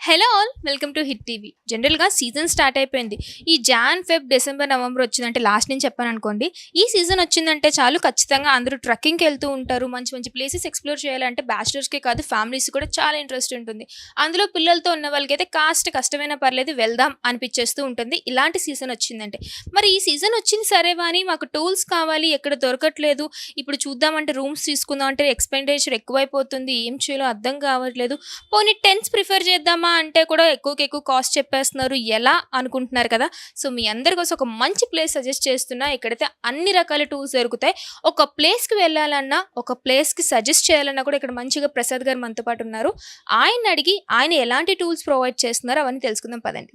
Hello all welcome to hit TV. జనరల్‌గా season start అయిపోయింది. ఈ జాన్, ఫెబ్, డిసెంబర్, నవంబర్ వచ్చిందంటే లాస్ట్ నుంచి చెప్పాననుకోండి. ఈ సీజన్ వచ్చిందంటే చాలు ఖచ్చితంగా అందరూ ట్రెక్కింగ్‌కి వెళ్తూ ఉంటారు. మంచి మంచి ప్లేసెస్ ఎక్స్‌ప్లోర్ చేయాలంటే బ్యాచిలర్స్‌కే కాదు ఫ్యామిలీస్ కూడా చాలా ఇంట్రెస్ట్ ఉంటుంది. అందులో పిల్లలతో ఉన్న వాళ్ళకైతే కాస్త కష్టమైనా పర్లేదు వెళ్దాం అనిపిచ్చేస్తూ ఉంటుంది. ఇలాంటి సీజన్ వచ్చిందంటే. మరి ఈ సీజన్ వచ్చింది సరే వాని మాకు టూల్స్ కావాలి ఎక్కడ దొరకట్లేదు. ఇప్పుడు చూద్దామంటే రూమ్స్ తీసుకుందాం అంటే ఎక్స్‌పెండిచర్ ఎక్కువైపోతుంది. ఏం చేయాలో అర్థం కావట్లేదు. పోనీ టెంట్స్ ప్రిఫర్ చేద్దామా అంటే కూడా ఎక్కువకి ఎక్కువ కాస్ట్ చెప్పేస్తున్నారు. ఎలా అనుకుంటున్నారు కదా! సో, మీ అందరి కోసం ఒక మంచి ప్లేస్ సజెస్ట్ చేస్తున్నా. ఇక్కడైతే అన్ని రకాల టూల్స్ దొరుకుతాయి. ఒక ప్లేస్‌కి వెళ్ళాలన్నా, ఒక ప్లేస్‌కి సజెస్ట్ చేయాలన్నా కూడా ఇక్కడ మంచిగా ప్రసాద్ గారు మనతో పాటు ఉన్నారు. ఆయన్ని అడిగి ఆయన ఎలాంటి టూల్స్ ప్రొవైడ్ చేస్తున్నారో అవన్నీ తెలుసుకుందాం పదండి.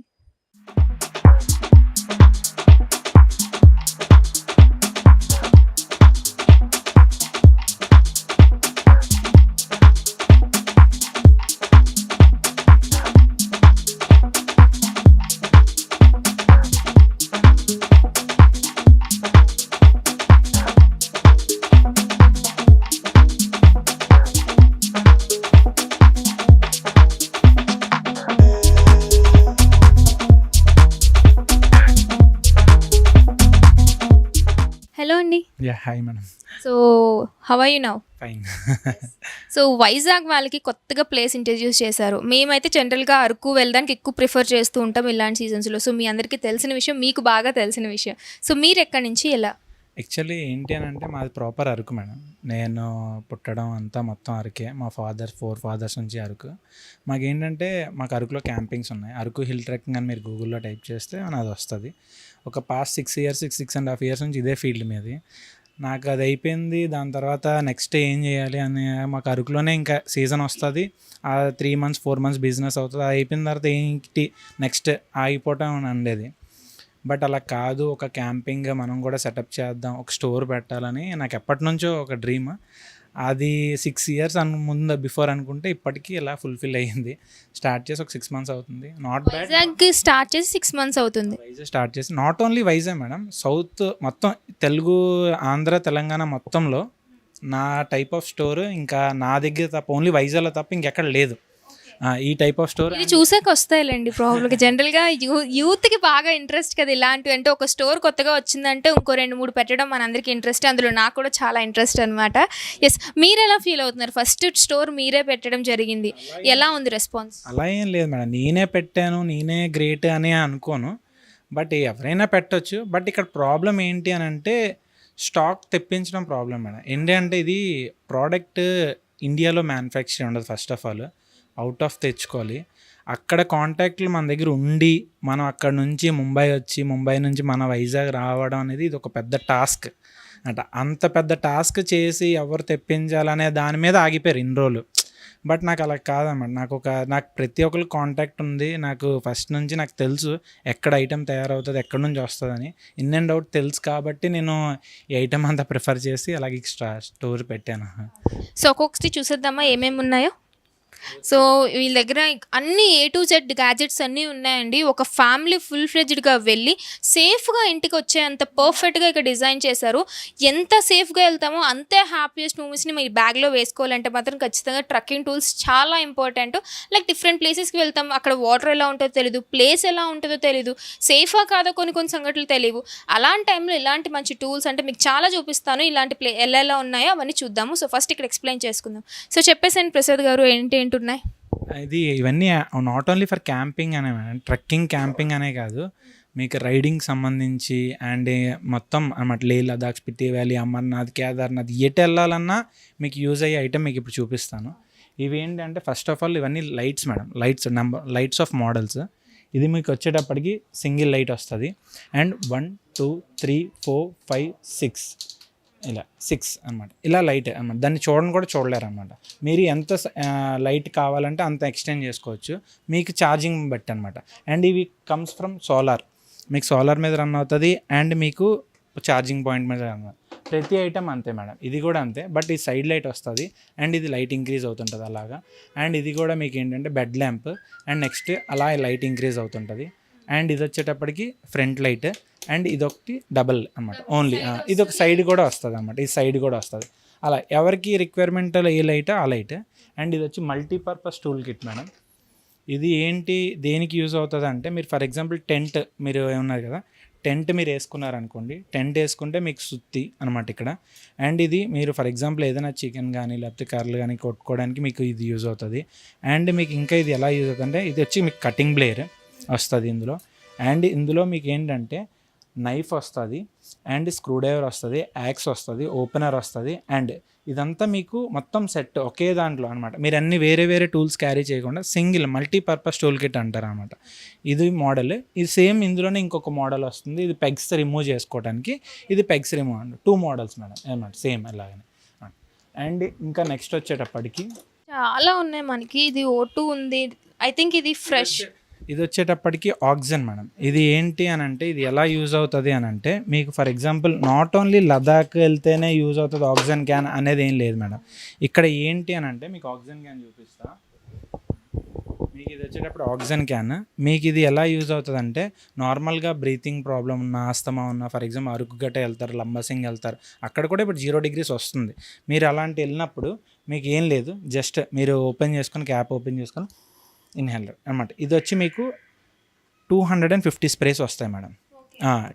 హలో అండి. Yeah! Hi madam. So, how are you now? Fine. So, Vizag వాళ్ళకి కొత్తగా ప్లేస్ ఇంట్రడ్యూస్ చేశారు. మేమైతే జనరల్‌గా అరకు వెళ్ళడానికి ఎక్కువ ప్రిఫర్ చేస్తూ ఉంటాం ఇలాంటి సీజన్స్‌లో. సో, మీ అందరికీ తెలిసిన విషయం, మీకు బాగా తెలిసిన విషయం. సో, మీరెక్కడి నుంచి ఎలా? యాక్చువల్లీ ఏంటి అనంటే మాది ప్రాపర్ అరకు మేడం. నేను పుట్టడం అంతా మొత్తం అరకే. మా ఫోర్ ఫాదర్స్ నుంచి అరకు. మాకేంటంటే మాకు అరకులో క్యాంపింగ్స్ ఉన్నాయి. అరకు హిల్ ట్రెక్కింగ్ అని మీరు గూగుల్‌లో టైప్ చేస్తే అది వస్తది. ఒక పాస్ట్ 6.5 ఇయర్స్ నుంచి ఇదే ఫీల్డ్ మీది. నాకు అది అయిపోయింది. దాని తర్వాత నెక్స్ట్ ఏం చేయాలి అని మాకు అరకులోనే ఇంకా సీజన్ వస్తుంది. ఆ 3 మంత్స్ 4 మంత్స్ బిజినెస్ అవుతుంది. అది అయిపోయిన తర్వాత ఏంటి నెక్స్ట్ ఆగిపోవటం అని ఉండేది. బట్ అలా కాదు, ఒక క్యాంపింగ్ మనం కూడా సెటప్ చేద్దాం, ఒక స్టోర్ పెట్టాలని నాకు ఎప్పటి నుంచో ఒక డ్రీమ్. అది 6 ఇయర్స్ ముందు బిఫోర్ అనుకుంటే ఇప్పటికీ ఇలా ఫుల్ఫిల్ అయ్యింది. స్టార్ట్ చేసి ఒక 6 మంత్స్ అవుతుంది. Not bad. వైజాగ్ స్టార్ట్ చేసి 6 మంత్స్ అవుతుంది. వైజాగ్ స్టార్ట్ చేసి not only Vizag madam, south మొత్తం తెలుగు, ఆంధ్ర, తెలంగాణ మొత్తంలో నా టైప్ ఆఫ్ స్టోర్ ఇంకా నా దగ్గర తప్ప, ఓన్లీ వైజాగ్లో తప్ప ఇంకెక్కడ లేదు ఈ టైప్ ఆఫ్ స్టోర్. ఇది చూసాక వస్తాయిలేండి ప్రాబ్లమ్కి. జనరల్గా యూత్కి బాగా ఇంట్రెస్ట్ కదా ఇలాంటివి. అంటే ఒక స్టోర్ కొత్తగా వచ్చిందంటే ఇంకో 2-3 పెట్టడం మనందరికీ ఇంట్రెస్ట్. అందులో నాకు కూడా చాలా ఇంట్రెస్ట్ అనమాట. ఎస్, మీరు ఎలా ఫీల్ అవుతున్నారు? ఫస్ట్ స్టోర్ మీరే పెట్టడం జరిగింది, ఎలా ఉంది రెస్పాన్స్? అలా ఏం లేదు మేడం, నేనే పెట్టాను, నేనే గ్రేట్ అని అనుకోను. బట్ ఎవరైనా పెట్టొచ్చు. బట్ ఇక్కడ ప్రాబ్లం ఏంటి అని అంటే స్టాక్ తెప్పించడం ప్రాబ్లం మేడం. ఏంటంటే ఇది ప్రోడక్ట్ ఇండియాలో మ్యానుఫ్యాక్చర్ ఉండదు. First of all out of తెచ్చుకోవాలి. అక్కడ కాంటాక్ట్లు మన దగ్గర ఉండి మనం అక్కడ నుంచి ముంబై నుంచి మన వైజాగ్ రావడం అనేది ఇది ఒక పెద్ద టాస్క్ అంట. అంత పెద్ద టాస్క్ చేసి ఎవరు తెప్పించాలనే దాని మీద ఆగిపోయారు ఇన్ని రోజులు. బట్ నాకు అలా కాదన్నమాట. నాకు ప్రతి ఒక్కరికి కాంటాక్ట్ ఉంది. నాకు ఫస్ట్ నుంచి నాకు తెలుసు ఎక్కడ ఐటెం తయారవుతుంది, ఎక్కడి నుంచి వస్తుందని ఇన్ అండ్ అవుట్ తెలుసు. కాబట్టి నేను ఈ ఐటెం అంతా ప్రిఫర్ చేసి అలాగే స్టోర్ పెట్టాను. సో ఒక్కొక్కటి చూసేద్దామా ఏమేమి ఉన్నాయో? సో వీళ్ళ దగ్గర అన్ని A to Z గ్యాజెట్స్ అన్నీ ఉన్నాయండి. ఒక ఫ్యామిలీ ఫుల్ ఫ్లెడ్జ్డ్గా వెళ్ళి సేఫ్గా ఇంటికి వచ్చేంత పర్ఫెక్ట్గా ఇక్కడ డిజైన్ చేశారు. ఎంత సేఫ్గా వెళ్తామో అంతే హ్యాపీయెస్ట్ మూమెంట్స్ని మీ బ్యాగ్లో వేసుకోవాలంటే మాత్రం ఖచ్చితంగా ట్రెక్కింగ్ టూల్స్ చాలా ఇంపార్టెంట్. లైక్ డిఫరెంట్ ప్లేసెస్కి వెళ్తాం, అక్కడ వాటర్ ఎలా ఉంటుందో తెలీదు, ప్లేస్ ఎలా ఉంటుందో తెలీదు, సేఫా కాదో కొన్ని సంఘటనలు తెలియవు. అలాంటి టైంలో ఇలాంటి మంచి టూల్స్ అంటే మీకు చాలా చూపిస్తాను. ఇలాంటి ఎలా ఉన్నాయో అవన్నీ చూద్దాము. సో ఫస్ట్ ఇక్కడ ఎక్స్ప్లెయిన్ చేసుకుందాం. సో చెప్పేసాను ప్రసాద్ గారు ఏంటి ఉన్నాయి. ఇవన్నీ నాట్ ఓన్లీ ఫర్ క్యాంపింగ్ అనే మేడం, ట్రెక్కింగ్ క్యాంపింగ్ అనే కాదు, మీకు రైడింగ్ సంబంధించి అండ్ మొత్తం అన్నమాట. లే లదాఖ్, స్పితి వ్యాలీ, అమర్నాథ్, కేదార్నాథ్ ఎటు వెళ్ళాలన్నా మీకు యూజ్ అయ్యే ఐటెం మీకు ఇప్పుడు చూపిస్తాను. ఇవి ఏంటంటే ఫస్ట్ ఆఫ్ ఆల్ ఇవన్నీ lights madam, lights off models. ఇది మీకు వచ్చేటప్పటికి సింగిల్ లైట్ వస్తుంది. అండ్ 1 2 3 4 5 6 ఇలా 6 అనమాట. ఇలా లైట్ అనమాట. దాన్ని చూడలేరు అనమాట. మీరు ఎంత లైట్ కావాలంటే అంత ఎక్స్టెండ్ చేసుకోవచ్చు, మీకు ఛార్జింగ్ బట్టి అనమాట. అండ్ ఇవి కమ్స్ ఫ్రమ్ సోలార్, మీకు సోలార్ మీద రన్ అవుతుంది. అండ్ మీకు ఛార్జింగ్ పాయింట్ మీద రన్ అవుతుంది. ప్రతి ఐటమ్ అంతే మేడం. ఇది కూడా అంతే. బట్ ఈ సైడ్ లైట్ వస్తుంది అండ్ ఇది లైట్ ఇంక్రీజ్ అవుతుంటుంది అలాగా. అండ్ ఇది కూడా మీకు ఏంటంటే బెడ్ ల్యాంప్. అండ్ నెక్స్ట్ అలా లైట్ ఇంక్రీజ్ అవుతుంటుంది. అండ్ ఇది వచ్చేటప్పటికి ఫ్రంట్ లైట్. అండ్ ఇదొకటి డబల్ అనమాట ఓన్లీ. ఇది ఒక సైడ్ కూడా వస్తుంది అనమాట. ఈ సైడ్ కూడా వస్తుంది. అలా ఎవరికి రిక్వైర్మెంట్ ఏ లైట్ ఆ లైట్. అండ్ ఇది వచ్చి మల్టీపర్పస్ టూల్ కిట్ మేడం. ఇది ఏంటి దేనికి యూజ్ అవుతుంది అంటే మీరు ఫర్ ఎగ్జాంపుల్ టెంట్ మీరు ఏమన్నారు కదా, టెంట్ మీరు వేసుకున్నారనుకోండి, టెంట్ వేసుకుంటే మీకు సుత్తి అనమాట ఇక్కడ. అండ్ ఇది మీరు ఫర్ ఎగ్జాంపుల్ ఏదైనా చికెన్ కానీ లేకపోతే కర్రలు కానీ కొట్టుకోవడానికి మీకు ఇది యూజ్ అవుతుంది. అండ్ మీకు ఇంకా ఇది ఎలా యూజ్ అవుతుంది అంటే ఇది వచ్చి మీకు కటింగ్ బ్లేడ్ వస్తుంది ఇందులో. అండ్ ఇందులో మీకు ఏంటంటే నైఫ్ వస్తుంది, అండ్ స్క్రూ డ్రైవర్ వస్తుంది, యాక్స్ వస్తుంది, ఓపెనర్ వస్తుంది. అండ్ ఇదంతా మీకు మొత్తం సెట్ ఒకే దాంట్లో అనమాట. మీరు అన్ని వేరే వేరే టూల్స్ క్యారీ చేయకుండా సింగిల్ మల్టీపర్పస్ టూల్ కిట్ అంటారు అనమాట. ఇది మోడల్. ఇది సేమ్ ఇందులోనే ఇంకొక మోడల్ వస్తుంది, ఇది పెగ్స్ రిమూవ్ చేసుకోవడానికి, ఇది పెగ్స్ రిమూవ్ అండి. 2 మోడల్స్ మేడం అనమాట, సేమ్ అలాగనే. అండ్ ఇంకా నెక్స్ట్ వచ్చేటప్పటికి చాలా ఉన్నాయి మనకి. ఇది O2 ఉంది, ఐ థింక్ ఇది ఫ్రెష్. ఇది వచ్చేటప్పటికి ఆక్సిజన్ మేడం. ఇది ఏంటి అని అంటే ఇది ఎలా యూజ్ అవుతుంది అని అంటే మీకు for example not only Ladakh వెళ్తేనే యూజ్ అవుతుంది ఆక్సిజన్ క్యాన్ అనేది ఏం లేదు మేడం. ఇక్కడ ఏంటి అని అంటే మీకు ఆక్సిజన్ క్యాన్ చూపిస్తా. మీకు ఇది వచ్చేటప్పుడు ఆక్సిజన్ క్యాన్ మీకు ఇది ఎలా యూజ్ అవుతుంది అంటే నార్మల్గా బ్రీతింగ్ ప్రాబ్లం ఉన్న, ఆస్తమా ఉన్న, ఫర్ ఎగ్జాంపుల్ అరకు గట్ట వెళ్తారు, లంబసింగ్ వెళ్తారు, అక్కడ కూడా ఇప్పుడు 0 degrees వస్తుంది. మీరు అలాంటి వెళ్ళినప్పుడు మీకు ఏం లేదు, జస్ట్ మీరు ఓపెన్ చేసుకొని క్యాప్ ఓపెన్ చేసుకొని ఇన్హేలర్ అనమాట. ఇది వచ్చి మీకు 250 స్ప్రేస్ వస్తాయి మేడం.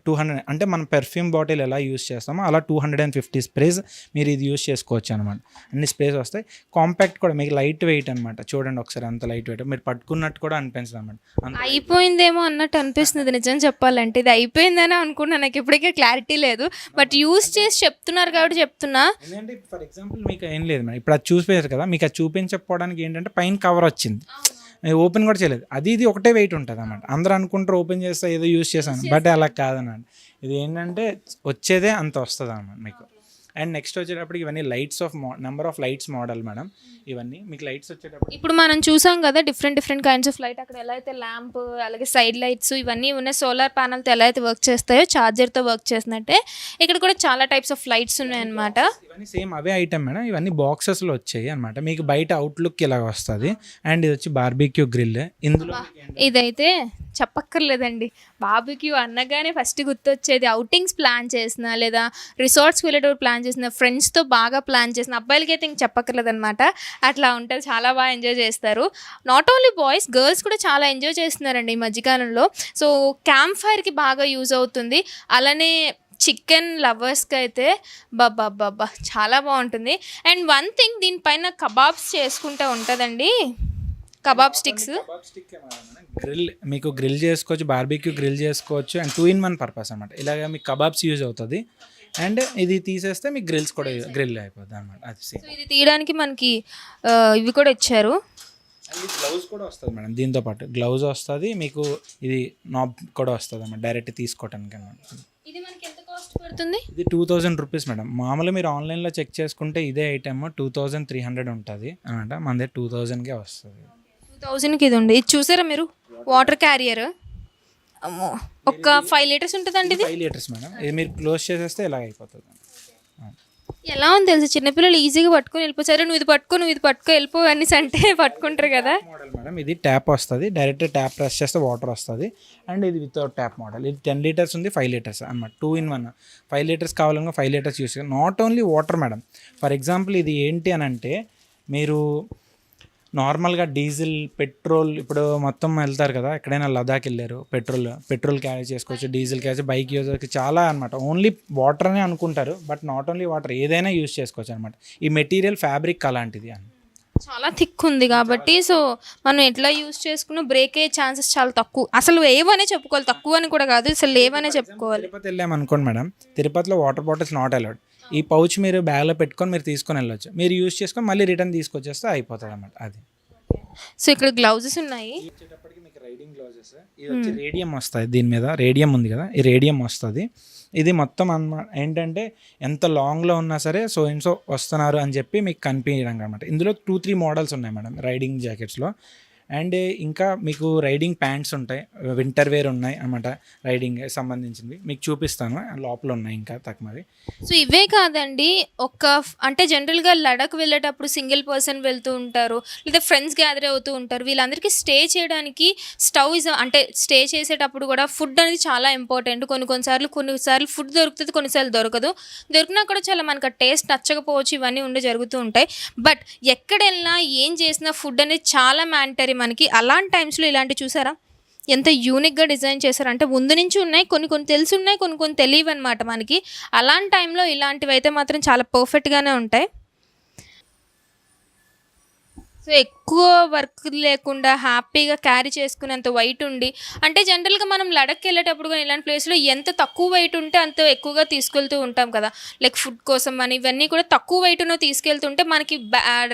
200 అంటే మనం పెర్ఫ్యూమ్ బాటిల్ ఎలా యూస్ చేస్తామో అలా 250 స్ప్రేస్ మీరు ఇది యూస్ చేసుకోవచ్చు అనమాట. అన్ని స్ప్రేస్ వస్తాయి. కాంపాక్ట్ కూడా మీకు లైట్ వెయిట్ అనమాట. చూడండి ఒకసారి అంత లైట్ వెయిట్, మీరు పట్టుకున్నట్టు కూడా అనిపించదు అనమాట. అయిపోయిందేమో అన్నట్టు అనిపిస్తుంది నిజం చెప్పాలంటే. ఇది అయిపోయిందని అనుకున్నా, నాకు ఇప్పటికే క్లారిటీ లేదు, బట్ యూస్ చేసి చెప్తున్నారు కాబట్టి చెప్తున్నా. ఎందుకంటే ఫర్ ఎగ్జాంపుల్ మీకు ఏం లేదు మేడం, ఇప్పుడు అది చూపించారు కదా, మీకు అది చూపించకపోవడానికి ఏంటంటే పైన కవర్ వచ్చింది, ఓపెన్ కూడా చేయలేదు. ఇది ఒకటే వెయిట్ ఉంటుంది అన్నమాట. అందరూ అనుకుంటారు ఓపెన్ చేస్తే ఏదో యూస్ చేశాను, బట్ అలా కాదన్నమాట. ఇది ఏంటంటే వచ్చేదే అంత వస్తుంది అన్నమాట మీకు. అండ్ నెక్స్ట్ వచ్చేటప్పటికి ఇవన్నీ lights off number of lights model madam. ఇవన్నీ మీకు లైట్స్ వచ్చేటప్పుడు ఇప్పుడు మనం చూసాం కదా డిఫరెంట్ కైండ్స్ ఆఫ్ లైట్. అక్కడ ఎలా అయితే ల్యాంప్, అలాగే సైడ్ లైట్స్ ఇవన్నీ ఉన్నాయి, సోలార్ ప్యానల్తో ఎలా అయితే వర్క్ చేస్తాయో ఛార్జర్తో వర్క్ చేసినట్టే ఇక్కడ కూడా చాలా టైప్స్ ఆఫ్ లైట్స్ ఉన్నాయన్నమాట. ఇవన్నీ సేమ్ అవే ఐటమ్ మేడం. ఇవన్నీ బాక్సెస్లో వచ్చాయి అనమాట. మీకు బయట అవుట్లుక్ ఇలా వస్తుంది. అండ్ ఇది వచ్చి బార్బిక్యూ గ్రిల్. ఇందులో ఇదైతే చెప్పక్కర్లేదండి. బార్బిక్యూ అనగానే ఫస్ట్ గుర్తొచ్చేది అవుటింగ్స్ ప్లాన్ చేసిన, లేదా రిసార్ట్స్కి వెళ్ళేటప్పుడు ప్లాన్ చేసిన, ఫ్రెండ్స్తో బాగా ప్లాన్ చేసిన అబ్బాయిలకి అయితే ఇంక చెప్పక్కర్లేదనమాట. అట్లా ఉంటుంది, చాలా బాగా ఎంజాయ్ చేస్తారు. నాట్ ఓన్లీ బాయ్స్, గర్ల్స్ కూడా చాలా ఎంజాయ్ చేస్తున్నారండి ఈ మధ్యకాలంలో. సో క్యాంప్ ఫైర్కి బాగా యూజ్ అవుతుంది. అలానే చికెన్ లవర్స్కి అయితే బాబా చాలా బాగుంటుంది. అండ్ వన్ థింగ్, దీనిపైన కబాబ్స్ చేసుకుంటే ఉంటుందండి, కబాబ్ స్టిక్స్. గ్రిల్ మీకు గ్రిల్ చేసుకోవచ్చు, బార్బిక్యూ గ్రిల్ చేసుకోవచ్చు. అండ్ 2-in-1 పర్పస్ అనమాట. ఇలాగ మీకు కబాబ్స్ యూజ్ అవుతుంది. అండ్ ఇది తీసేస్తే మీకు గ్రిల్స్ కూడా గ్రిల్ అయిపోతుంది అనమాట. అది సేమ్. ఇది తీయడానికి మనకి ఇవి కూడా ఇచ్చారు. గ్లౌజ్ కూడా వస్తుంది మేడం. దీంతో పాటు గ్లౌజ్ వస్తుంది మీకు. ఇది నాబ్ కూడా వస్తుంది అన్నమాట, డైరెక్ట్ తీసుకోవటానికి అనమాట. ఇది మనకి ఎంత కాస్ట్ పడుతుంది? ఇది 2000 రూపీస్ మేడం. మామూలుగా మీరు ఆన్లైన్లో చెక్ చేసుకుంటే ఇదే ఐటమ్ 2300 ఉంటుంది అనమాట. మన దగ్గర 2000కే వస్తుంది. 2000కి ఇది ఉంది. ఇది చూసారా మీరు, వాటర్ క్యారియర్. అమ్మో, ఒక 5 లీటర్స్ ఉంటుందండి ఇది. 5 లీటర్స్ మేడం. ఇది మీరు క్లోజ్ చేసేస్తే ఇలా అయిపోతుంది. ఎలా ఉంది తెలుసు, చిన్నపిల్లలు ఈజీగా పట్టుకొని వెళ్ళిపోతారు. నువ్వు ఇది పట్టుకో వెళ్ళిపో అనేసి అంటే పట్టుకుంటారు కదా. Model madam. ఇది ట్యాప్ వస్తుంది, డైరెక్ట్ ట్యాప్ ప్రెస్ చేస్తే వాటర్ వస్తుంది. అండ్ ఇది వితౌట్ ట్యాప్ మోడల్. ఇది 10 లీటర్స్ ఉంది, 5 లీటర్స్ అనమాట. 2-in-1. 5 లీటర్స్ కావాలన్నా 5 లీటర్స్ యూస్ చేయాలి. Not only water madam. For example ఇది ఏంటి అని అంటే మీరు నార్మల్గా డీజిల్, పెట్రోల్, ఇప్పుడు మొత్తం వెళ్తారు కదా, ఎక్కడైనా లదాఖ్ వెళ్ళారు, పెట్రోల్ క్యారీ చేసుకోవచ్చు, డీజిల్ క్యారీ, బైక్ యూజ్ చాలా అనమాట. ఓన్లీ వాటర్ అనే అనుకుంటారు, బట్ నాట్ ఓన్లీ వాటర్, ఏదైనా యూజ్ చేసుకోవచ్చు అనమాట. ఈ మెటీరియల్ ఫ్యాబ్రిక్ అలాంటిది అని చాలా థిక్ ఉంది కాబట్టి, సో మనం ఎట్లా యూజ్ చేసుకున్నా బ్రేక్ అయ్యే ఛాన్సెస్ చాలా తక్కువ. అసలు ఏవనే చెప్పుకోవాలి, తక్కువ అని కూడా కాదు, అసలు లేవనే చెప్పుకోవాలి. తిరుపతి వెళ్ళాము అనుకోండి మేడం, తిరుపతిలో వాటర్ బాటిల్స్ నాట్ అలౌడ్. ఈ పౌచ్ మీరు బ్యాగ్లో పెట్టుకొని మీరు తీసుకొని వెళ్ళొచ్చు. మీరు యూజ్ చేసుకొని మళ్ళీ రిటర్న్ తీసుకొచ్చేస్తే అయిపోతుంది అన్నమాట. అది. సో ఇక్కడ గ్లౌజెస్ ఉన్నాయి. వచ్చేటప్పటికి మీకు రైడింగ్ గ్లౌజెస్. ఇది వచ్చి రేడియం వస్తుంది, దీని మీద రేడియం ఉంది కదా, ఈ రేడియం వస్తుంది. ఇది మొత్తం అన్నమాట ఏంటంటే ఎంత లాంగ్లో ఉన్నా సరే సో వస్తున్నారు అని చెప్పి మీకు కనిపించడం అనమాట. ఇందులో 2-3 మోడల్స్ ఉన్నాయి మేడం రైడింగ్ జాకెట్స్లో. అండ్ ఇంకా మీకు రైడింగ్ ప్యాంట్స్ ఉంటాయి, వింటర్ వేర్ ఉన్నాయి అన్నమాట, రైడింగ్ సంబంధించినవి మీకు చూపిస్తాను. లోపల ఉన్నాయి ఇంకా తక్కువవి. సో ఇవే కాదండి, అంటే జనరల్గా లడఖ్ వెళ్ళేటప్పుడు సింగిల్ పర్సన్ వెళ్తూ ఉంటారు, లేదా ఫ్రెండ్స్ గ్యాదర్ అవుతూ ఉంటారు. వీళ్ళందరికీ స్టే చేయడానికి స్టవ్ అంటే స్టే చేసేటప్పుడు కూడా ఫుడ్ అనేది చాలా ఇంపార్టెంట్. కొన్నిసార్లు ఫుడ్ దొరుకుతుంది, కొన్నిసార్లు దొరకదు. దొరికినా కూడా చాలా మనకు ఆ టేస్ట్ నచ్చకపోవచ్చు, ఇవన్నీ జరుగుతూ ఉంటాయి. బట్ ఎక్కడ వెళ్ళినా ఏం చేసినా ఫుడ్ అనేది చాలా మ్యాండటరీ మనకి. అలాంటి టైమ్స్లో ఇలాంటివి చూసారా ఎంత యూనిక్గా డిజైన్ చేశారు అంటే ముందు నుంచి ఉన్నాయి, కొన్ని కొన్ని తెలిసి ఉన్నాయి, కొన్ని కొన్ని తెలియవు అనమాట మనకి. అలాంటి టైంలో ఇలాంటివి అయితే మాత్రం చాలా పర్ఫెక్ట్గానే ఉంటాయి. సో ఎక్కువ వర్క్ లేకుండా హ్యాపీగా క్యారీ చేసుకునేంత వెయిట్ ఉండి, అంటే జనరల్గా మనం లడఖ్కి వెళ్ళేటప్పుడు కానీ ఇలాంటి ప్లేస్లో ఎంత తక్కువ వెయిట్ ఉంటే అంత ఎక్కువగా తీసుకెళ్తూ ఉంటాం కదా, లైక్ ఫుడ్ కోసం అని ఇవన్నీ కూడా తక్కువ వెయిట్ ఉన్న తీసుకెళ్తుంటే మనకి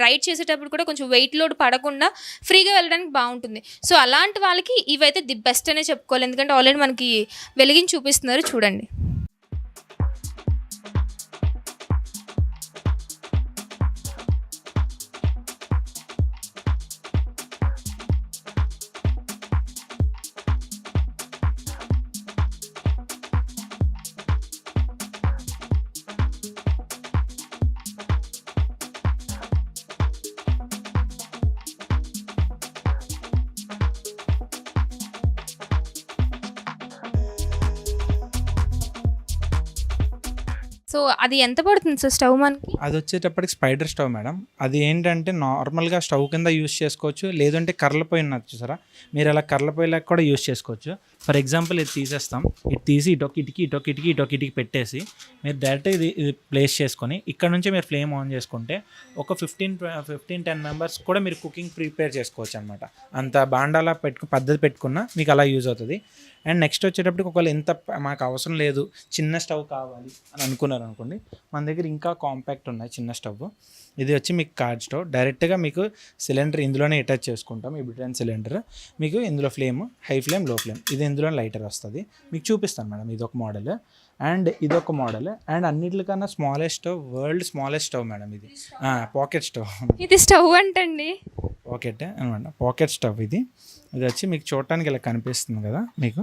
రైడ్ చేసేటప్పుడు కూడా కొంచెం వెయిట్ లోడ్ పడకుండా ఫ్రీగా వెళ్ళడానికి బాగుంటుంది. సో అలాంటి వాళ్ళకి ఇవైతే ది బెస్ట్ అనే చెప్పుకోవాలి, ఎందుకంటే ఆల్రెడీ మనకి వెలిగించి చూపిస్తున్నారు చూడండి. సో అది ఎంత పడుతుంది సార్ స్టవ్ మనకి? అది వచ్చేటప్పటికి స్పైడర్ స్టవ్ మేడం. అది ఏంటంటే నార్మల్గా స్టవ్ కింద యూస్ చేసుకోవచ్చు, లేదంటే కర్రల పొయ్యి ఉన్నది చూసారా, మీరు అలా కర్రల పొయ్యిలాగా కూడా యూస్ చేసుకోవచ్చు. ఫర్ ఎగ్జాంపుల్ ఇది తీసేస్తాం, ఇది తీసి ఇటొక పెట్టేసి మీరు డైరెక్ట్ ఇది ప్లేస్ చేసుకొని ఇక్కడ నుంచి మీరు ఫ్లేమ్ ఆన్ చేసుకుంటే ఒక 15-10 మెంబర్స్ కూడా మీరు కుకింగ్ ప్రిపేర్ చేసుకోవచ్చు అనమాట. అంత బాండాలా పద్ధతి పెట్టుకున్నా మీకు అలా యూజ్ అవుతుంది. అండ్ నెక్స్ట్ వచ్చేటప్పటికి ఒకవేళ ఎంత మాకు అవసరం లేదు, చిన్న స్టవ్ కావాలి అని అనుకున్నారు అనుకోండి, మన దగ్గర ఇంకా కాంపాక్ట్ ఉన్నాయి చిన్న స్టవ్. ఇది వచ్చి మీకు కార్డ్ స్టవ్, డైరెక్ట్గా మీకు సిలిండర్ ఇందులోనే అటాచ్ చేసుకుంటాం. ఈ బ్రిటన్ సిలిండర్ మీకు ఇందులో ఫ్లేమ్ హై ఫ్లేమ్, లో ఫ్లేమ్, ఇది ఇందులో లైటర్ వస్తుంది. మీకు చూపిస్తాను మేడం, ఇది ఒక మోడల్ అండ్ ఇదొక మోడల్. అండ్ అన్నిటికన్నా smallest stove, world smallest stove madam ఇది, పాకెట్ స్టవ్. ఇది స్టవ్ అంటండి, పాకెట్ అనమాట, పాకెట్ స్టవ్ ఇది. ఇది వచ్చి మీకు చూడటానికి ఇలా కనిపిస్తుంది కదా, మీకు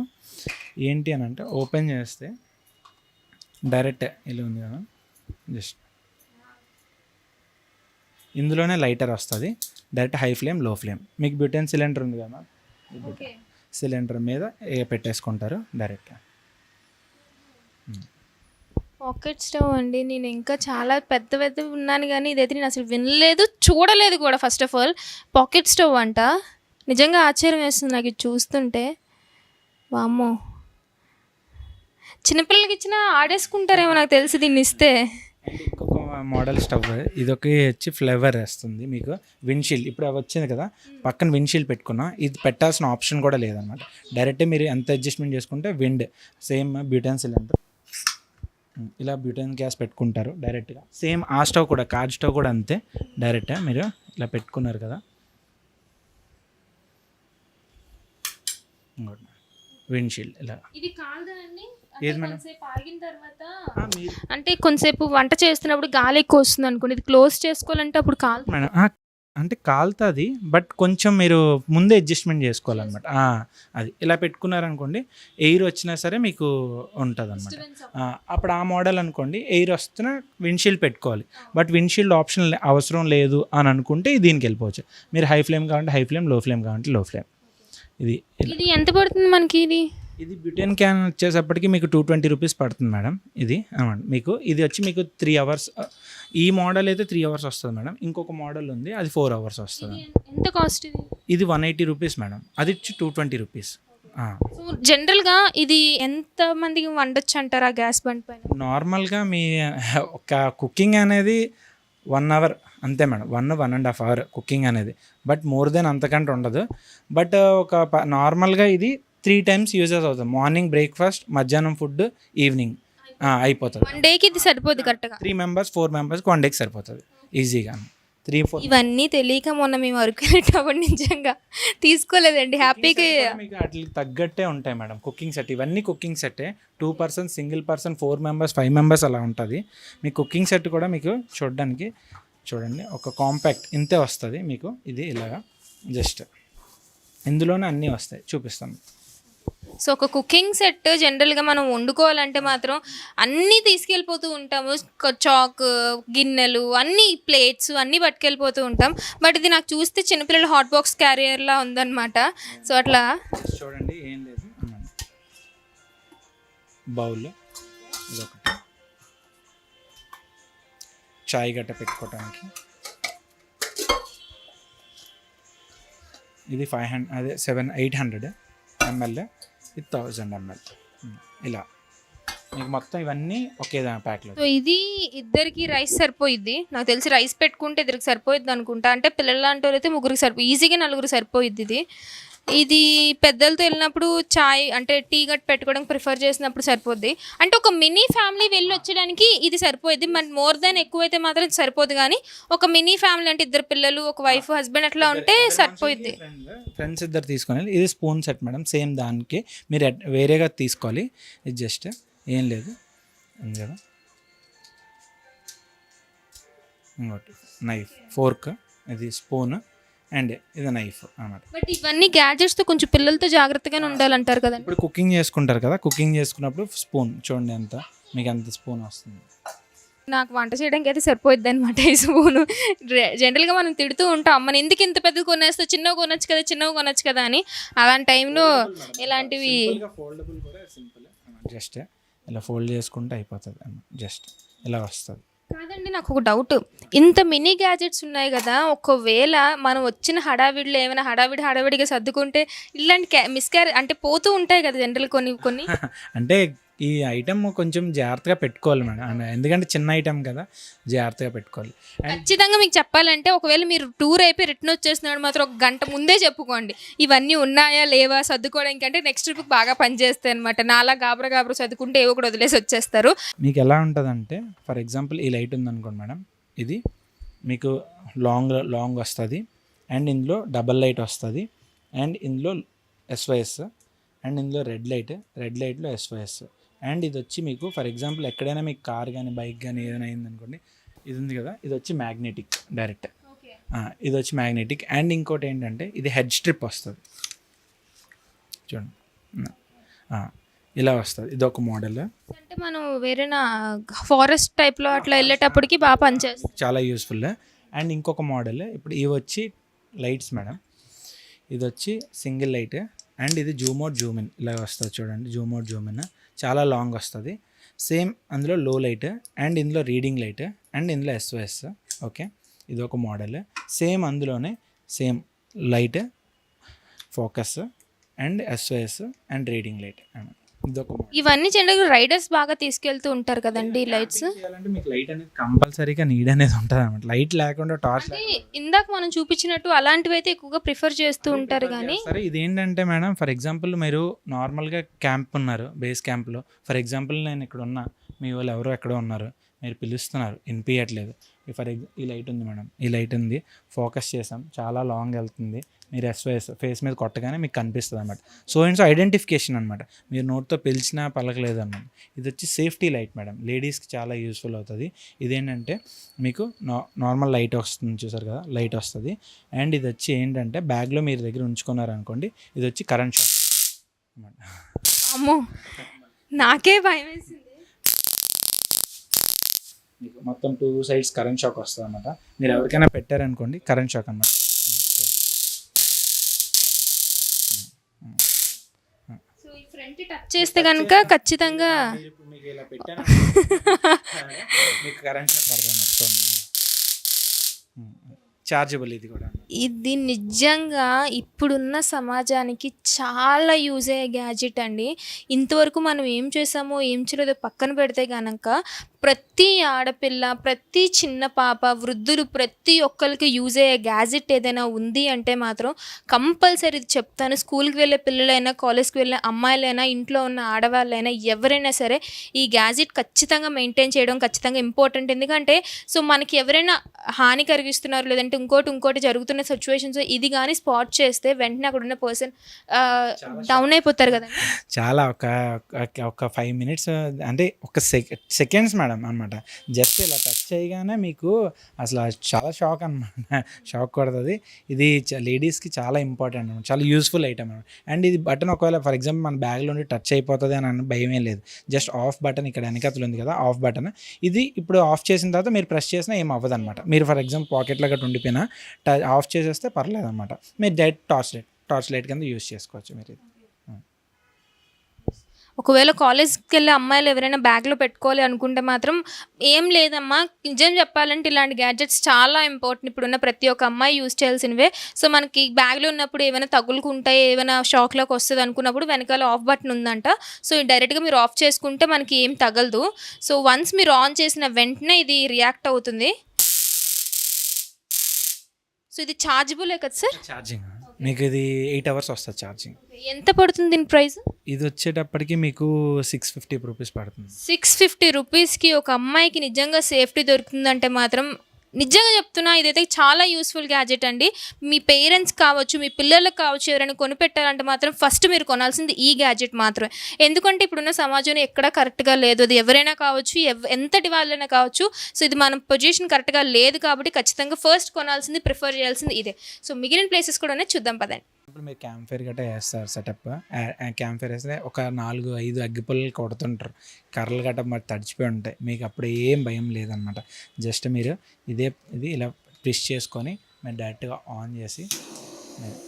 ఏంటి అని అంటే ఓపెన్ చేస్తే డైరెక్ట్ ఇలా ఉంది కదా, జస్ట్ ఇందులోనే లైటర్ వస్తుంది. డైరెక్ట్ హై ఫ్లేమ్, లో ఫ్లేమ్. మీకు బ్యూటెన్ సిలిండర్ ఉంది కదా, సిలిండర్ మీద పెట్టేసుకుంటారు డైరెక్ట్గా. పాకెట్ స్టవ్ అండి. నేను ఇంకా చాలా పెద్ద ఉన్నాను కానీ ఇదైతే నేను అసలు వినలేదు, చూడలేదు కూడా. First of all pocket stove అంట, నిజంగా ఆశ్చర్యం వేస్తుంది నాకు ఇది చూస్తుంటే. వామ్మో, చిన్నపిల్లలకి ఇచ్చినా ఆడేసుకుంటారేమో నాకు తెలిసి దీన్ని ఇస్తే. ఇంకొక మోడల్ స్టవ్, ఇదొక వచ్చి ఫ్లేవర్ వేస్తుంది మీకు. విండ్షీల్డ్ ఇప్పుడు అవి వచ్చింది కదా, పక్కన విండ్షీల్డ్ పెట్టుకున్నా, ఇది పెట్టాల్సిన ఆప్షన్ కూడా లేదనమాట. డైరెక్ట్ మీరు ఎంత అడ్జస్ట్మెంట్ చేసుకుంటే విండ్, సేమ్ బ్యూటెన్ సిలిండర్ ఇలా బ్యూటెన్ గ్యాస్ పెట్టుకుంటారు డైరెక్ట్గా. సేమ్ ఆ స్టవ్ కూడా, కార్డ్ స్టవ్ కూడా అంతే, డైరెక్ట్గా మీరు ఇలా పెట్టుకున్నారు కదా, విండ్షీల్డ్ ఇలా. ఇది కాదండి, ఏది మేడం? ఆగిన తర్వాత అంటే కొంతసేపు వంట చేస్తున్నప్పుడు గాలి ఎక్కువ వస్తుంది అనుకోండి, ఇది క్లోజ్ చేసుకోవాలంటే అప్పుడు కాదు మేడం. అంటే కాలుతుంది, బట్ కొంచెం మీరు ముందే అడ్జస్ట్మెంట్ చేసుకోవాలన్నమాట. అది ఇలా పెట్టుకున్నారనుకోండి, ఎయిర్ వచ్చినా సరే మీకు ఉంటుంది అనమాట. అప్పుడు ఆ మోడల్ అనుకోండి, ఎయిర్ వస్తున్నా విండ్షీల్డ్ పెట్టుకోవాలి, బట్ విండ్షీల్డ్ ఆప్షన్ అవసరం లేదు అని అనుకుంటే దీనికి వెళ్ళిపోవచ్చు. మీరు హై ఫ్లేమ్ కావాలంటే హై ఫ్లేమ్, లో ఫ్లేమ్ కావాలంటే లో ఫ్లేమ్. ఇది ఎంత పడుతుంది మనకి? ఇది బ్యూటెన్ క్యాన్ వచ్చేసప్పటికి మీకు 220 రూపీస్ పడుతుంది మేడం. ఇది అనమాట మీకు. ఇది వచ్చి మీకు 3 అవర్స్, ఈ మోడల్ అయితే 3 అవర్స్ వస్తుంది మేడం. ఇంకొక మోడల్ ఉంది, అది 4 అవర్స్ వస్తుంది. ఎంత కాస్ట్ ఇది? ఇది 180 రూపీస్ మేడం, అది వచ్చి 220 రూపీస్. జనరల్గా ఇది ఎంత మందికి వండొచ్చు అంటారా గ్యాస్ బండ్ పైన? నార్మల్గా మీ ఒక కుకింగ్ అనేది 1 అవర్ అంతే మేడం, 1.5 అవర్ కుకింగ్ అనేది. బట్ మోర్ దెన్ అంతకంటే ఉండదు. బట్ ఒక నార్మల్గా ఇది 3 టైమ్స్ యూజెస్ అవుతుంది. మార్నింగ్ బ్రేక్ఫాస్ట్, మధ్యాహ్నం ఫుడ్, ఈవినింగ్ అయిపోతుంది. 1 డేకి ఇది సరిపోద్ది కరెక్ట్గా. 3 మెంబర్స్ 4 మెంబర్స్కి 1 డేకి సరిపోతుంది ఈజీగా. 3-4 ఇవన్నీ తెలియక మొన్న మేము వరకు వెళ్ళేటప్పుడు నిజంగా తీసుకోలేదండి, హ్యాపీగా. మీకు వాటికి తగ్గట్టే ఉంటాయి మేడం కుకింగ్ సెట్. ఇవన్నీ కుకింగ్ సెట్టే. 2 person, single person, 4 members, 5 members అలా ఉంటుంది. మీ కుకింగ్ సెట్ కూడా మీకు చూడడానికి చూడండి, ఒక కాంపాక్ట్ ఇంతే వస్తుంది మీకు. ఇది ఇలాగా జస్ట్ ఇందులోనే అన్నీ వస్తాయి, చూపిస్తాను. సో ఒక కుకింగ్ సెట్ జనరల్గా మనం వండుకోవాలంటే మాత్రం అన్నీ తీసుకెళ్ళిపోతూ ఉంటాము, చాక్, గిన్నెలు, అన్నీ ప్లేట్స్ అన్నీ పట్టుకెళ్ళిపోతూ ఉంటాం. బట్ ఇది నాకు చూస్తే చిన్నపిల్లల హాట్ బాక్స్ క్యారియర్లా ఉందన్నమాట. సో అట్లా చూడండి, ఏం లేదు, బౌల్ ఇదొకటి, చాయ్ గట్ట పెట్టుకోవడానికి. ఇది 500 అదే 800 ml, ఇది 1000 ml. ఇలా మీకు మొత్తం ఇవన్నీ ఒకే ప్యాక్లో. సో ఇది ఇద్దరికి రైస్ సరిపోయిద్ది నాకు తెలిసి. రైస్ పెట్టుకుంటే ఇద్దరికి సరిపోయిద్ది అనుకుంటా. అంటే పిల్లలు లాంటి వాళ్ళు అయితే ముగ్గురికి ఈజీగా నలుగురు సరిపోయిద్ది ఇది. ఇది పెద్దలతో వెళ్ళినప్పుడు చాయ్ అంటే టీ గట్ పెట్టుకోవడానికి ప్రిఫర్ చేసినప్పుడు సరిపోద్ది. అంటే ఒక మినీ ఫ్యామిలీ వెళ్ళి వచ్చడానికి ఇది సరిపోయిద్ది. మన మోర్ దాన్ ఎక్కువైతే మాత్రం సరిపోదు, కానీ ఒక మినీ ఫ్యామిలీ అంటే ఇద్దరు పిల్లలు ఒక వైఫ్ హస్బెండ్ అట్లా ఉంటే సరిపోయిద్ది. ఫ్రెండ్స్ ఇద్దరు తీసుకోవాలి. ఇది స్పూన్ సెట్ మేడం, సేమ్ దానికి మీరు వేరేగా తీసుకోవాలి. ఇది జస్ట్ ఏం లేదు ఉంది కదా, ఇంకోటి నైఫ్, ఫోర్క్, ఇది స్పూన్ అండ్ ఇది నైఫ్ అన్నమాట. బట్ ఇవన్నీ గ్యాడ్జెట్స్తో కొంచెం పిల్లలతో జాగ్రత్తగానే ఉండాలంటారు కదండి. ఇప్పుడు కుకింగ్ చేసుకుంటారు కదా, కుకింగ్ చేసుకున్నప్పుడు స్పూన్ చూడండి ఎంత మీకు ఎంత స్పూన్ వస్తుంది. నాకు వంట చేయడానికి అయితే సరిపోయిద్ది అనమాట ఈ స్పూను. జనరల్గా మనం తిడుతూ ఉంటాం, అమ్మని ఎందుకు ఇంత పెద్దది కొనేస్తే చిన్నగా కొనొచ్చు కదా అని. అలాంటి టైంలో ఇలాంటివి ఫోల్డబుల్ కూడా సింపుల్, జస్ట్ ఇలా ఫోల్డ్ చేసుకుంటే అయిపోతుంది అన్నమాట. జస్ట్ ఇలా వస్తుంది. కాదండి, నాకు ఒక డౌట్. ఇంత మినీ గ్యాజెట్స్ ఉన్నాయి కదా, ఒకవేళ మనం వచ్చిన హడావిడిలో ఏమైనా హడావిడిగా సర్దుకుంటే ఇలాంటి అంటే పోతూ ఉంటాయి కదా జనరల్ కొన్ని అంటే ఈ ఐటమ్ కొంచెం జాగ్రత్తగా పెట్టుకోవాలి మేడం, ఎందుకంటే చిన్న ఐటమ్ కదా, జాగ్రత్తగా పెట్టుకోవాలి. ఖచ్చితంగా మీకు చెప్పాలంటే ఒకవేళ మీరు టూర్ అయిపోయి రిటర్న్ వచ్చేస్తున్నాడు మాత్రం ఒక గంట ముందే చెప్పుకోండి ఇవన్నీ ఉన్నాయా లేవా సర్దుకోవడానికి. అంటే నెక్స్ట్ ట్రిప్ బాగా పనిచేస్తాయి అనమాట. నాలా గాబరా సర్దుకుంటే ఏవో ఒకటి వదిలేసి వచ్చేస్తారు. మీకు ఎలా ఉంటుందంటే ఫర్ ఎగ్జాంపుల్ ఈ లైట్ ఉందనుకోండి మేడం, ఇది మీకు లాంగ్ వస్తుంది అండ్ ఇందులో డబల్ లైట్ వస్తుంది అండ్ ఇందులో SYS అండ్ ఇందులో రెడ్ లైట్లో SYS. అండ్ ఇది వచ్చి మీకు ఫర్ ఎగ్జాంపుల్ ఎక్కడైనా మీకు కార్ కానీ బైక్ కానీ ఏదైనా అయిందనుకోండి, ఇది ఉంది కదా, ఇది వచ్చి మ్యాగ్నెటిక్ డైరెక్ట్, ఇది వచ్చి మ్యాగ్నెటిక్. అండ్ ఇంకోటి ఏంటంటే ఇది హెడ్ స్ట్రిప్ వస్తుంది చూడండి, ఇలా వస్తుంది. ఇది ఒక మోడల్. అంటే మనం వేరేనా ఫారెస్ట్ టైప్లో అట్లా వెళ్ళేటప్పటికి బాగా పనిచేస్తుంది, చాలా యూస్ఫుల్. అండ్ ఇంకొక మోడల్ ఇప్పుడు ఇవి వచ్చి లైట్స్ మేడం, ఇది వచ్చి సింగిల్ లైట్ అండ్ ఇది జూమ్ అవుట్ జూమ్ ఇన్ ఇలా వస్తుంది చూడండి. జూమ్ అవుట్ జూమ్ ఇన్ చాలా లాంగ్ వస్తుంది. సేమ్ అందులో లో లైట్ అండ్ ఇందులో రీడింగ్ లైట్ అండ్ ఇందులో SOS. ఓకే, ఇది ఒక మోడల్. సేమ్ అందులోనే same light, focus and SOS and reading light. ఇదొక ఇవన్నీ జనరల్గా రైడర్స్ బాగా తీసుకెళ్తూ ఉంటారు కదండి లైట్స్. మీకు లైట్ అనేది కంపల్సరీగా నీడ్ అనేది ఉంటుంది అనమాట. లైట్ లేకుండా టార్చ్ ఇందాక మనం చూపించినట్టు అలాంటివి అయితే ఎక్కువగా ప్రిఫర్ చేస్తూ ఉంటారు. కానీ సరే ఇదేంటంటే మేడం ఫర్ ఎగ్జాంపుల్ మీరు నార్మల్గా క్యాంప్ ఉన్నారు, బేస్ క్యాంప్లో ఫర్ ఎగ్జాంపుల్ నేను ఇక్కడ ఉన్నా, మీ వాళ్ళు ఎవరో ఎక్కడో ఉన్నారు, మీరు పిలుస్తున్నారు వినిపించట్లేదు. ఈ లైట్ ఉంది మేడం, ఈ లైట్ ఉంది, ఫోకస్ చేసాం, చాలా లాంగ్ వెళ్తుంది, మీరు SOS ఫేస్ మీద కొట్టగానే మీకు కనిపిస్తుంది అనమాట. సో ఐడెంటిఫికేషన్ అనమాట, మీరు నోట్తో పిలిచినా పలకలేదు అన్నమాట. ఇది వచ్చి సేఫ్టీ లైట్ మేడం, లేడీస్కి చాలా యూస్ఫుల్ అవుతుంది. ఇదేంటంటే మీకు నార్మల్ లైట్ వస్తుంది చూసారు కదా, లైట్ వస్తుంది. అండ్ ఇది వచ్చి ఏంటంటే బ్యాగ్లో మీరు దగ్గర ఉంచుకున్నారనుకోండి, ఇది వచ్చి కరెంట్ షాక్ అనమాట. అమ్మో, నాకే భయం వేసింది. మీకు మొత్తం 2 sides కరెంట్ షాక్ వస్తుంది అనమాట. మీరు ఎవరికైనా పెట్టారనుకోండి కరెంట్ షాక్ అనమాట. సో ఈ ఫ్రంట్ టచ్ చేస్తే కనుక ఖచ్చితంగా మీకు ఇలా పెట్టాను మీకు కరెంట్ షాక్ పడుతుంది అన్నమాట. చార్జబుల్ ఇది కూడా. ఇది నిజంగా ఇప్పుడున్న సమాజానికి చాలా యూజ్ అయ్యే గ్యాడ్జెట్ అండి. ఇంతవరకు మనం ఏం చేసామో ఏం చేయలేదో పక్కన పెడితే కనుక ప్రతి ఆడపిల్ల, ప్రతి చిన్న పాప, వృద్ధులు ప్రతి ఒక్కరికి యూజ్ అయ్యే గ్యాడ్జెట్ ఏదైనా ఉంది అంటే మాత్రం కంపల్సరీ ఇది చెప్తాను. స్కూల్కి వెళ్ళే పిల్లలైనా, కాలేజ్కి వెళ్ళే అమ్మాయిలైనా, ఇంట్లో ఉన్న ఆడవాళ్ళైనా ఎవరైనా సరే ఈ గ్యాడ్జెట్ ఖచ్చితంగా మెయింటైన్ చేయడం ఖచ్చితంగా ఇంపార్టెంట్. ఎందుకంటే సో మనకి ఎవరైనా హాని కలిగిస్తున్నారు లేదంటే ఇంకోటి జరుగుతున్న సిచ్యువేషన్స్ ఇది కానీ స్పాట్ చేస్తే వెంటనే అక్కడ ఉన్న పర్సన్ డౌన్ అయిపోతారు కదా. చాలా ఒక 5 minutes అంటే ఒక సెకండ్స్ మేడం అనమాట. జస్ట్ ఇలా టచ్ చేయగానే మీకు అసలు చాలా షాక్ అనమాట, షాక్ కొడుతుంది. ఇది లేడీస్కి చాలా ఇంపార్టెంట్ అనమాట, చాలా యూస్ఫుల్ ఐటమ్ అనమాట. అండ్ ఇది బటన్ ఒకవేళ ఫర్ ఎగ్జాంపుల్ మన బ్యాగ్లో ఉండి టచ్ అయిపోతుంది అని భయమే లేదు. జస్ట్ ఆఫ్ బటన్ ఇక్కడ వెనకతలు ఉంది కదా, ఆఫ్ బటన్ ఇది ఇప్పుడు ఆఫ్ చేసిన తర్వాత మీరు ప్రెస్ చేసినా ఏం అవ్వదు అనమాట. మీరు ఫర్ ఎగ్జాంపుల్ పాకెట్లో గట్రా ఉండిపోయినా ఆఫ్ చేసేస్తే పర్లేదు అనమాట. మీరు డైరెక్ట్ టార్చ్ లైట్ కింద యూజ్ చేసుకోవచ్చు మీరు. ఇది ఒకవేళ కాలేజ్కి వెళ్ళే అమ్మాయిలు ఎవరైనా బ్యాగ్లో పెట్టుకోవాలి అనుకుంటే మాత్రం ఏం లేదమ్మా, నిజం చెప్పాలంటే ఇలాంటి గ్యాడ్జెట్స్ చాలా ఇంపార్టెంట్. ఇప్పుడున్న ప్రతి ఒక్క అమ్మాయి యూజ్ చేయాల్సినవే. సో మనకి బ్యాగ్లో ఉన్నప్పుడు ఏమైనా తగులుకుంటాయి, ఏమైనా షాక్లోకి వస్తుంది అనుకున్నప్పుడు వెనకాల ఆఫ్ బటన్ ఉందంట. సో డైరెక్ట్గా మీరు ఆఫ్ చేసుకుంటే మనకి ఏం తగలదు. సో వన్స్ మీరు ఆన్ చేసిన వెంటనే ఇది రియాక్ట్ అవుతుంది. సో ఇది ఛార్జబులే కదా సార్? ఛార్జింగ్ మీకు ఇది 8 hours వస్తుంది ఛార్జింగ్. ఎంత పడుతుంది దీని ప్రైస్? ఇది వచ్చేటప్పటికి మీకు 650 రూపీస్ పడుతుంది. 650 రూపీస్కి ఒక అమ్మాయికి నిజంగా సేఫ్టీ దొరుకుతుందంటే మాత్రం నిజంగా చెప్తున్నా, ఇదైతే చాలా యూస్ఫుల్ గ్యాడ్జెట్ అండి. మీ పేరెంట్స్ కావచ్చు, మీ పిల్లలకు కావచ్చు, ఎవరైనా కొనిపెట్టాలంటే మాత్రం ఫస్ట్ మీరు కొనాల్సింది ఈ గ్యాడ్జెట్ మాత్రమే. ఎందుకంటే ఇప్పుడున్న సమాజంలో ఎక్కడా కరెక్ట్గా లేదు. అది ఎవరైనా కావచ్చు, ఎంతటి వాళ్ళైనా కావచ్చు. సో ఇది మన పొజిషన్ కరెక్ట్గా లేదు కాబట్టి ఖచ్చితంగా ఫస్ట్ కొనాల్సింది, ప్రిఫర్ చేయాల్సింది ఇదే. సో మిగిలిన ప్లేసెస్ కూడా చూద్దాం పదండి. ఇప్పుడు మీరు క్యాంప్ ఫైర్ గట్రా వేస్తారు సెటప్. క్యాంప్ ఫైర్ వేస్తే ఒక 4-5 అగ్గిపుల్లలు కొడుతుంటారు, కర్రలు గట్రా మరి తడిచిపోయి ఉంటాయి. మీకు అప్పుడు ఏం భయం లేదనమాట. జస్ట్ మీరు ఇది ఇలా ప్రెస్ చేసుకొని మీరు డైరెక్ట్గా ఆన్ చేసి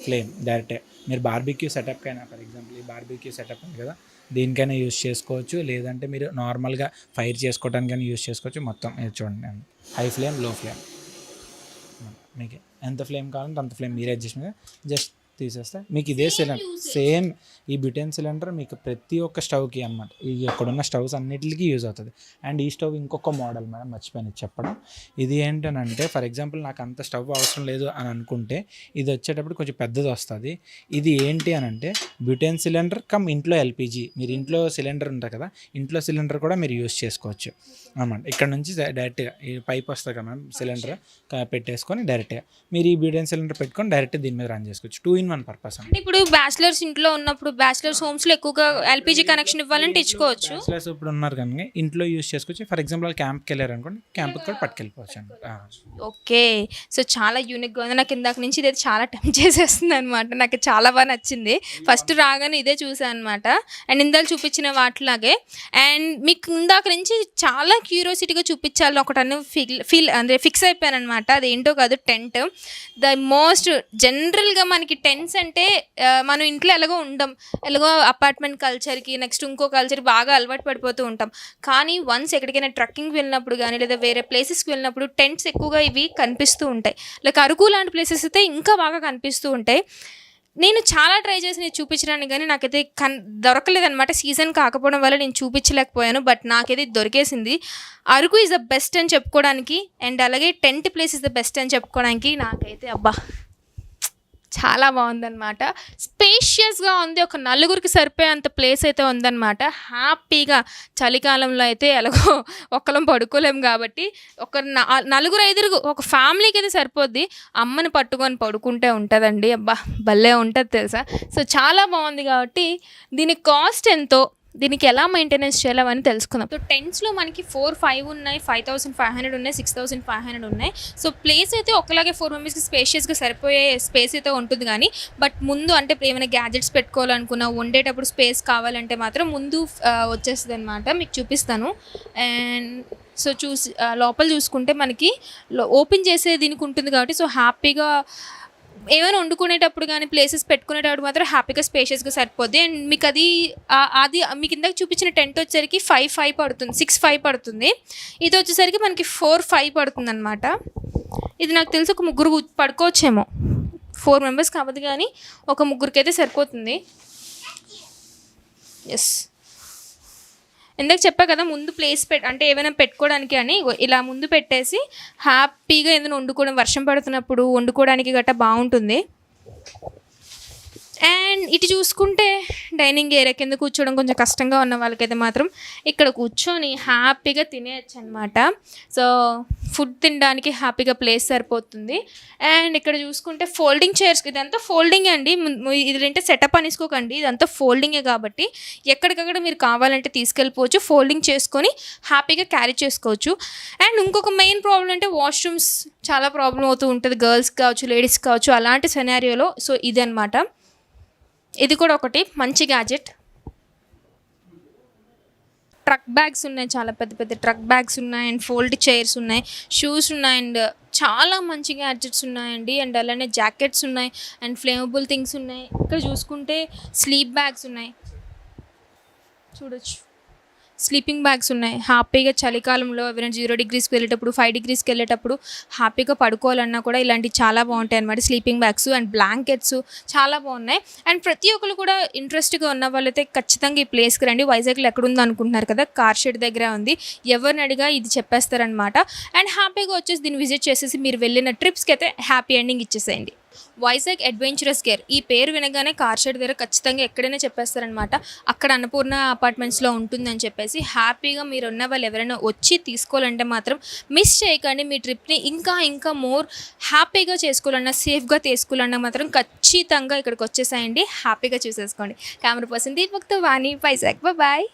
ఫ్లేమ్ డైరెక్ట్గా మీరు బార్బిక్యూ సెటప్కైనా, ఫర్ ఎగ్జాంపుల్ ఈ బార్బిక్యూ సెటప్ ఉంది కదా, దీనికైనా యూస్ చేసుకోవచ్చు. లేదంటే మీరు నార్మల్గా ఫైర్ చేసుకోవడానికైనా యూస్ చేసుకోవచ్చు. మొత్తం చూడండి, హై ఫ్లేమ్, లో ఫ్లేమ్, మీకు ఎంత ఫ్లేమ్ కావాలంటే అంత ఫ్లేమ్ మీరే జస్ట్ తీసేస్తే మీకు ఇదే సిలిండర్ సేమ్. ఈ బ్యూటేన్ సిలిండర్ మీకు ప్రతి ఒక్క స్టవ్కి అనమాట, ఈ ఇక్కడున్న స్టవ్స్ అన్నిటికీ యూజ్ అవుతుంది. అండ్ ఈ స్టవ్ ఇంకొక మోడల్ మేడం మర్చిపోయాను చెప్పడం. ఇది ఏంటనంటే ఫర్ ఎగ్జాంపుల్ నాకు అంత స్టవ్ అవసరం లేదు అని అనుకుంటే ఇది వచ్చేటప్పుడు కొంచెం పెద్దది వస్తుంది. ఇది ఏంటి అని అంటే బ్యూటేన్ సిలిండర్ కమ్ ఇంట్లో ఎల్పిజి. మీరు ఇంట్లో సిలిండర్ ఉంటుంది కదా, ఇంట్లో సిలిండర్ కూడా మీరు యూజ్ చేసుకోవచ్చు అనమాట. ఇక్కడ నుంచి డైరెక్ట్గా ఈ పైప్ వస్తుంది కదా మేడం, సిలిండర్ పెట్టేసుకొని డైరెక్ట్గా మీరు ఈ బ్యూటేన్ సిలిండర్ పెట్టుకొని డైరెక్ట్ దీని మీద రన్ చేసుకోవచ్చు. 2-in-1 purpose. అంటే ఇప్పుడు బ్యాచిలర్స్ ఇంట్లో ఉన్నప్పుడు, బ్యాచిలర్స్ హోమ్స్లో ఎక్కువగా ఎల్పిజి కనెక్షన్ ఇవ్వాలంటే ఇచ్చుకోవచ్చు. బ్యాచిలర్స్ ఇప్పుడు ఉన్నారు కానీ ఇంట్లో యూజ్ చేసుకోవచ్చు. ఫర్ ఎగ్జాంపుల్ క్యాంప్కి వెళ్ళారు అనుకోండి, క్యాంప్కి కూడా పట్టుకెళ్ళిపోవచ్చు అనమాట. ఓకే, సో చాలా యూనిక్గా ఉంది. నాకు ఇందాక నుంచి ఇదైతే చాలా టెంప్ట్ చేసేస్తుంది అనమాట. నాకు చాలా బాగా నచ్చింది. ఫస్ట్ రాగానే ఇదే చూసాను అనమాట. అండ్ ఇందాక చూపించిన వాటిలాగే. అండ్ మీకు ఇందాక నుంచి చాలా క్యూరియాసిటీగా చూపించాలి ఒకటని ఫీల్ అంటే ఫిక్స్ అయిపోయాను అనమాట. అదేంటో కాదు, టెంట్. ద మోస్ట్ జనరల్గా మనకి టెంట్స్ అంటే మనం ఇంట్లో ఎలాగో అపార్ట్మెంట్ కల్చర్కి, నెక్స్ట్ ఇంకో కల్చర్కి బాగా అలవాటు పడిపోతూ ఉంటాం. కానీ వన్స్ ఎక్కడికైనా ట్రెక్కింగ్ వెళ్ళినప్పుడు కానీ లేదా వేరే ప్లేసెస్కి వెళ్ళినప్పుడు టెంట్స్ ఎక్కువగా ఇవి కనిపిస్తూ ఉంటాయి. లైక్ అరకు లాంటి ప్లేసెస్ అయితే ఇంకా బాగా కనిపిస్తూ ఉంటాయి. నేను చాలా ట్రై చేసి నేను చూపించడానికి కానీ నాకైతే దొరకలేదనమాట. సీజన్ కాకపోవడం వల్ల నేను చూపించలేకపోయాను. బట్ నాకైతే దొరికేసింది. అరకు ఈజ్ ద బెస్ట్ అని చెప్పుకోవడానికి, అండ్ అలాగే tent place is the best అని చెప్పుకోవడానికి నాకైతే అబ్బా చాలా బాగుందన్నమాట. స్పేషియస్గా ఉంది. ఒక నలుగురికి సరిపోయేంత ప్లేస్ అయితే ఉందన్నమాట. హ్యాపీగా చలికాలంలో అయితే ఎలాగో ఒక్కలం పడుకోలేము కాబట్టి ఒక 4-5 ఒక ఫ్యామిలీకి అయితే సరిపోద్ది. అమ్మని పట్టుకొని పడుకుంటే ఉంటుందండి. అబ్బా భలే ఉంటుంది తెలుసా. సో చాలా బాగుంది కాబట్టి దీని కాస్ట్ ఎంతో, దీనికి ఎలా మెయింటెనెన్స్ చేయాలో అని తెలుసుకుందాం. సో టెంట్స్లో మనకి 4-5 ఉన్నాయి, 5500 ఉన్నాయి, 6500 ఉన్నాయి. సో ప్లేస్ అయితే ఒకలాగే 4 మెంబర్స్కి స్పేషియస్గా సరిపోయే స్పేస్ అయితే ఉంటుంది. కానీ బట్ ముందు అంటే ఏమైనా గ్యాజెట్స్ పెట్టుకోవాలనుకున్నా, వండేటప్పుడు స్పేస్ కావాలంటే మాత్రం ముందు వచ్చేస్తుంది అనమాట. మీకు చూపిస్తాను. అండ్ సో లోపల చూసుకుంటే మనకి ఓపెన్ చేసే దీనికి ఉంటుంది కాబట్టి సో హ్యాపీగా ఏమైనా వండుకునేటప్పుడు కానీ ప్లేసెస్ పెట్టుకునేటప్పుడు మాత్రం హ్యాపీగా స్పేషియస్గా సరిపోద్ది. అండ్ మీకు అది మీకు ఇందాక చూపించిన టెంట్ వచ్చేసరికి 5-5 పడుతుంది, 6-5 పడుతుంది. ఇది వచ్చేసరికి మనకి 4-5 పడుతుంది అనమాట. ఇది నాకు తెలిసి ఒక 3 పడుకోవచ్చేమో. 4 మెంబర్స్ కావద్దు కానీ ఒక 3 అయితే సరిపోతుంది. ఎస్, ఇందాక చెప్పా కదా ముందు ప్లేస్ అంటే ఏమైనా పెట్టుకోవడానికి అని ఇలా ముందు పెట్టేసి హ్యాపీగా ఏదైనా వండుకోవడం, వర్షం పడుతున్నప్పుడు వండుకోవడానికి గట్టా బాగుంటుంది. అండ్ ఇటు చూసుకుంటే డైనింగ్ ఏరియా కింద కూర్చోవడం కొంచెం కష్టంగా ఉన్న వాళ్ళకైతే మాత్రం ఇక్కడ కూర్చొని హ్యాపీగా తినేయచ్చు అనమాట. సో ఫుడ్ తినడానికి హ్యాపీగా ప్లేస్ సరిపోతుంది. అండ్ ఇక్కడ చూసుకుంటే ఫోల్డింగ్ చైర్స్, ఇదంతా ఫోల్డింగే అండి. ఇదంటే సెటప్ అనేసుకోకండి, ఇదంతా ఫోల్డింగే కాబట్టి ఎక్కడికక్కడ మీరు కావాలంటే తీసుకెళ్ళిపోవచ్చు, ఫోల్డింగ్ చేసుకొని హ్యాపీగా క్యారీ చేసుకోవచ్చు. అండ్ ఇంకొక మెయిన్ ప్రాబ్లం అంటే వాష్రూమ్స్ చాలా ప్రాబ్లం అవుతూ ఉంటుంది, గర్ల్స్ కావచ్చు, లేడీస్ కావచ్చు, అలాంటి సెనారియోలో. సో ఇది అనమాట. ఇది కూడా ఒకటి మంచి గ్యాజెట్. ట్రక్ బ్యాగ్స్ ఉన్నాయి, చాలా పెద్ద పెద్ద ట్రక్ బ్యాగ్స్ ఉన్నాయి. అండ్ ఫోల్డ్ చైర్స్ ఉన్నాయి, షూస్ ఉన్నాయి, అండ్ చాలా మంచి గ్యాడ్జెట్స్ ఉన్నాయండి. అండ్ అలానే జాకెట్స్ ఉన్నాయి, అండ్ ఫ్లేమబుల్ థింగ్స్ ఉన్నాయి. ఇక్కడ చూసుకుంటే స్లీప్ బ్యాగ్స్ ఉన్నాయి. చూడొచ్చు. స్లీపింగ్ బ్యాగ్స్ ఉన్నాయి. హ్యాపీగా చలికాలంలో ఎవరైనా 0 డిగ్రీస్కి వెళ్ళేటప్పుడు, 5 డిగ్రీస్కి వెళ్ళేటప్పుడు హ్యాపీగా పడుకోవాలన్నా కూడా ఇలాంటివి చాలా బాగుంటాయి అన్నమాట. స్లీపింగ్ బ్యాగ్స్ అండ్ బ్లాంకెట్స్ చాలా బాగున్నాయి. అండ్ ప్రతి ఒక్కరు కూడా ఇంట్రెస్ట్గా ఉన్న వాళ్ళైతే ఖచ్చితంగా ఈ ప్లేస్కి రండి. వైజాగ్లో ఎక్కడుంది అనుకుంటున్నారు కదా, కార్ షెడ్ దగ్గర ఉంది. ఎవరిని అడిగా ఇది చెప్పేస్తారనమాట. అండ్ హ్యాపీగా వచ్చేసి దీన్ని విజిట్ చేసేసి మీరు వెళ్ళిన ట్రిప్స్కి అయితే హ్యాపీ ఎండింగ్ ఇచ్చేసేయండి. వైజాగ్ అడ్వెంచరస్ గేర్ ఈ పేరు వినగానే కార్ షెడ్ దగ్గర ఖచ్చితంగా ఎక్కడైనా చెప్పేస్తారనమాట. అక్కడ అన్నపూర్ణ అపార్ట్మెంట్స్లో ఉంటుందని చెప్పేసి హ్యాపీగా మీరు ఉన్న వాళ్ళు ఎవరైనా వచ్చి తీసుకోవాలంటే మాత్రం మిస్ చేయకండి. మీ ట్రిప్ని ఇంకా మోర్ హ్యాపీగా చేసుకోవాలన్నా, సేఫ్గా తీసుకోవాలన్నా మాత్రం ఖచ్చితంగా ఇక్కడికి వచ్చేసాయండి. హ్యాపీగా చూసేసుకోండి. కెమెరా పర్సన్ దీపక్తో వాణి, వైజాగ్. బాయ్.